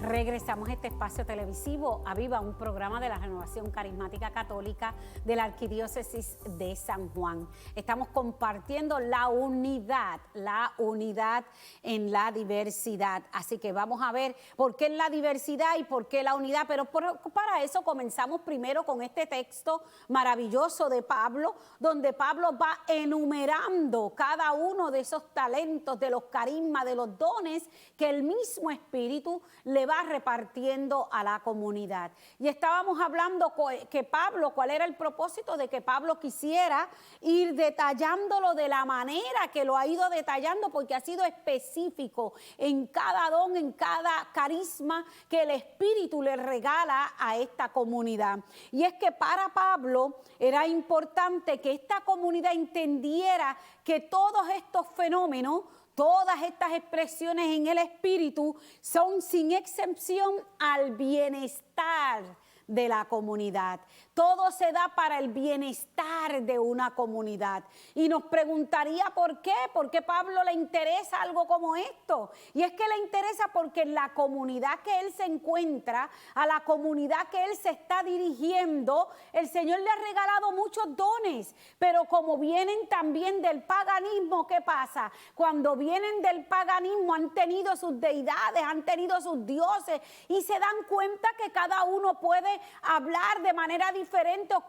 Regresamos a este espacio televisivo, a Viva, un programa de la Renovación Carismática Católica de la Arquidiócesis de San Juan. Estamos compartiendo la unidad en la diversidad. Así que vamos a ver por qué en la diversidad y por qué la unidad. Pero para eso comenzamos primero con este texto maravilloso de Pablo, donde Pablo va enumerando cada uno de esos talentos, de los carismas, de los dones que el mismo Espíritu le va repartiendo a la comunidad. Y estábamos hablando que Pablo, ¿cuál era el propósito de que Pablo quisiera ir detallándolo de la manera que lo ha ido detallando? Porque ha sido específico en cada don, en cada carisma que el Espíritu le regala a esta comunidad. Y es que para Pablo era importante que esta comunidad entendiera que todos estos fenómenos, todas estas expresiones en el Espíritu son sin excepción al bienestar de la comunidad. Todo se da para el bienestar de una comunidad. Y nos preguntaría por qué a Pablo le interesa algo como esto. Y es que le interesa porque en la comunidad que él se encuentra, a la comunidad que él se está dirigiendo, el Señor le ha regalado muchos dones. Pero como vienen también del paganismo, ¿qué pasa? Cuando vienen del paganismo han tenido sus deidades, han tenido sus dioses y se dan cuenta que cada uno puede hablar de manera diferente o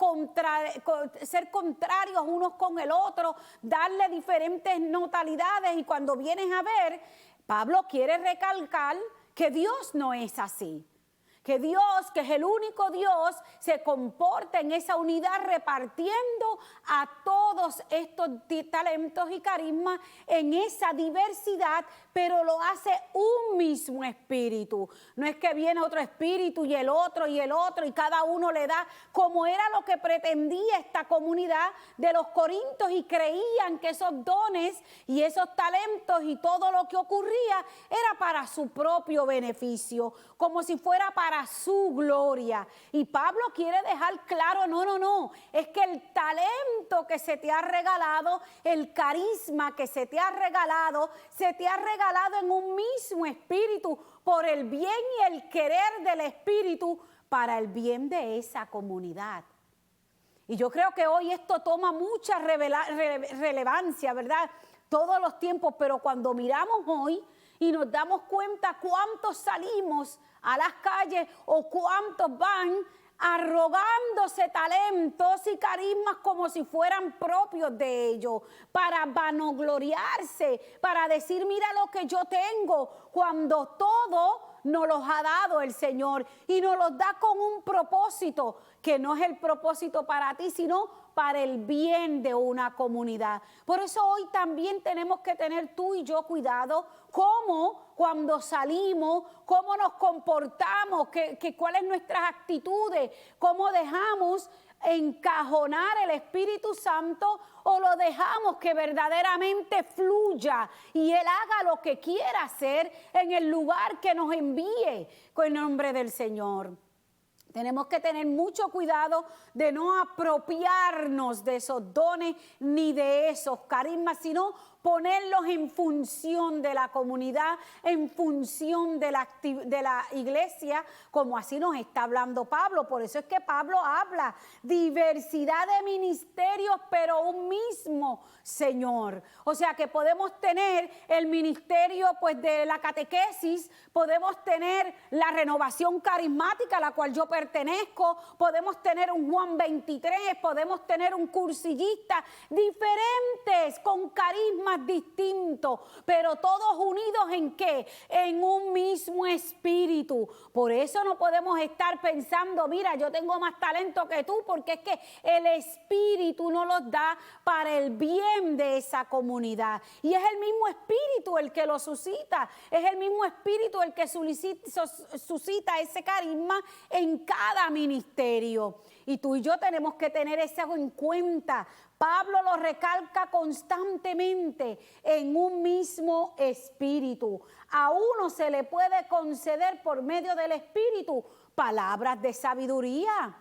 ser contrarios unos con el otro, darle diferentes notabilidades. Y cuando vienes a ver, Pablo quiere recalcar que Dios no es así. Que Dios, que es el único Dios, se comporta en esa unidad repartiendo a todos estos talentos y carismas en esa diversidad, pero lo hace un mismo espíritu. No es que viene otro espíritu y el otro y cada uno le da, como era lo que pretendía esta comunidad de los corintios, y creían que esos dones y esos talentos y todo lo que ocurría era para su propio beneficio, como si fuera para su gloria. Y Pablo quiere dejar claro, no, es que el talento que se te ha regalado, el carisma que se te ha regalado en un mismo espíritu, por el bien y el querer del espíritu, para el bien de esa comunidad. Y yo creo que hoy esto toma mucha relevancia, ¿verdad? Todos los tiempos, pero cuando miramos hoy y nos damos cuenta cuántos salimos a las calles o cuántos van arrogándose talentos y carismas como si fueran propios de ellos, para vanagloriarse, para decir mira lo que yo tengo, cuando todo nos los ha dado el Señor y nos los da con un propósito que no es el propósito para ti, sino para el bien de una comunidad. Por eso hoy también tenemos que tener tú y yo cuidado cómo cuando salimos, cómo nos comportamos, cuáles nuestras actitudes, cómo dejamos encajonar el Espíritu Santo o lo dejamos que verdaderamente fluya y Él haga lo que quiera hacer en el lugar que nos envíe con el nombre del Señor. Tenemos que tener mucho cuidado de no apropiarnos de esos dones ni de esos carismas, sino ponerlos en función de la comunidad, en función de la iglesia, como así nos está hablando Pablo. Por eso es que Pablo habla diversidad de ministerios, pero un mismo Señor. O sea que podemos tener el ministerio pues de la catequesis, podemos tener la renovación carismática a la cual yo pertenezco, podemos tener un Juan 23, podemos tener un cursillista, diferentes con carismas distintos, pero todos unidos ¿en qué? En un mismo espíritu. Por eso no podemos estar pensando, mira, yo tengo más talento que tú, porque es que el espíritu nos los da para el bien de esa comunidad. Y es el mismo espíritu el que lo suscita, es el mismo espíritu el que suscita ese carisma en cada ministerio. Y tú y yo tenemos que tener eso en cuenta. Pablo lo recalca constantemente, en un mismo espíritu. A uno se le puede conceder por medio del espíritu palabras de sabiduría,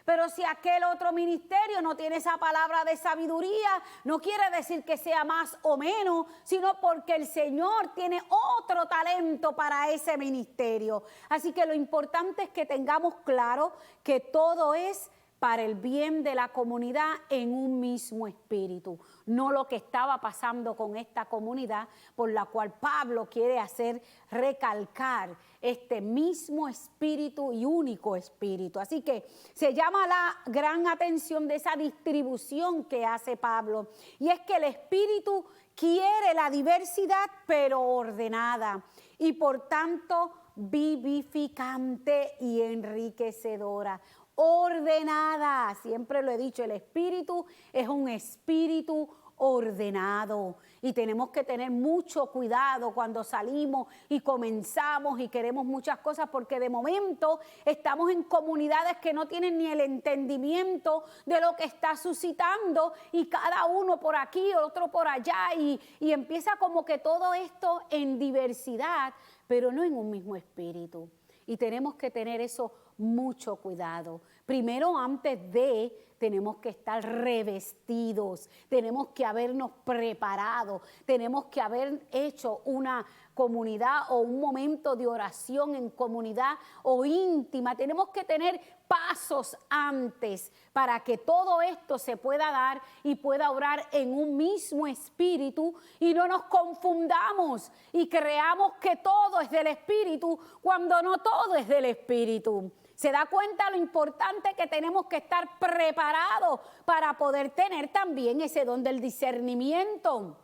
Pero si aquel otro ministerio no tiene esa palabra de sabiduría, no quiere decir que sea más o menos, sino porque el Señor tiene otro talento para ese ministerio. Así que lo importante es que tengamos claro que todo es para el bien de la comunidad en un mismo espíritu, no lo que estaba pasando con esta comunidad, por la cual Pablo quiere hacer recalcar este mismo espíritu y único espíritu. Así que se llama la gran atención de esa distribución que hace Pablo, y es que el espíritu quiere la diversidad pero ordenada y por tanto vivificante y enriquecedora. Ordenada, siempre lo he dicho, el espíritu es un espíritu ordenado y tenemos que tener mucho cuidado cuando salimos y comenzamos y queremos muchas cosas, porque de momento estamos en comunidades que no tienen ni el entendimiento de lo que está suscitando, y cada uno por aquí, otro por allá, y empieza como que todo esto en diversidad, pero no en un mismo espíritu. Y tenemos que tener eso mucho cuidado. Primero, antes de, tenemos que estar revestidos, tenemos que habernos preparado, tenemos que haber hecho una comunidad o un momento de oración en comunidad o íntima. Tenemos que tener pasos antes para que todo esto se pueda dar y pueda orar en un mismo espíritu, y no nos confundamos y creamos que todo es del espíritu cuando no todo es del espíritu. ¿Se da cuenta lo importante que tenemos que estar preparados para poder tener también ese don del discernimiento?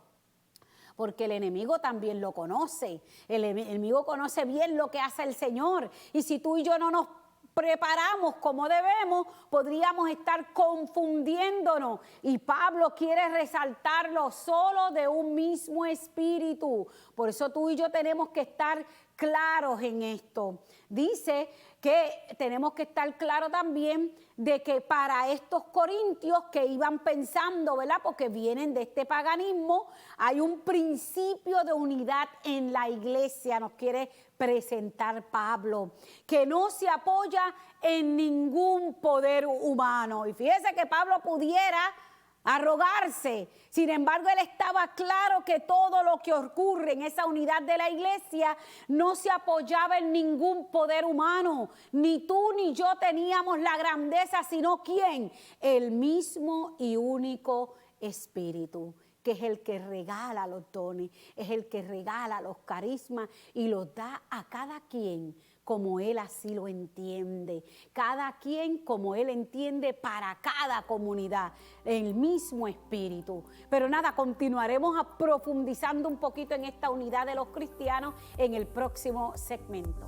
Porque el enemigo también lo conoce. El enemigo conoce bien lo que hace el Señor. Y si tú y yo no nos preparamos como debemos, podríamos estar confundiéndonos. Y Pablo quiere resaltarlo solo de un mismo espíritu. Por eso tú y yo tenemos que estar claros en esto. Dice que tenemos que estar claros también de que para estos corintios que iban pensando, ¿verdad?, porque vienen de este paganismo, hay un principio de unidad en la iglesia, nos quiere presentar Pablo, que no se apoya en ningún poder humano. Y fíjese que Pablo pudiera arrogarse, sin embargo él estaba claro que todo lo que ocurre en esa unidad de la iglesia no se apoyaba en ningún poder humano. Ni tú ni yo teníamos la grandeza, sino ¿quién? El mismo y único Espíritu, que es el que regala los dones, es el que regala los carismas y los da a cada quien como Él así lo entiende, cada quien como Él entiende para cada comunidad, el mismo espíritu. Pero nada, continuaremos profundizando un poquito en esta unidad de los cristianos en el próximo segmento.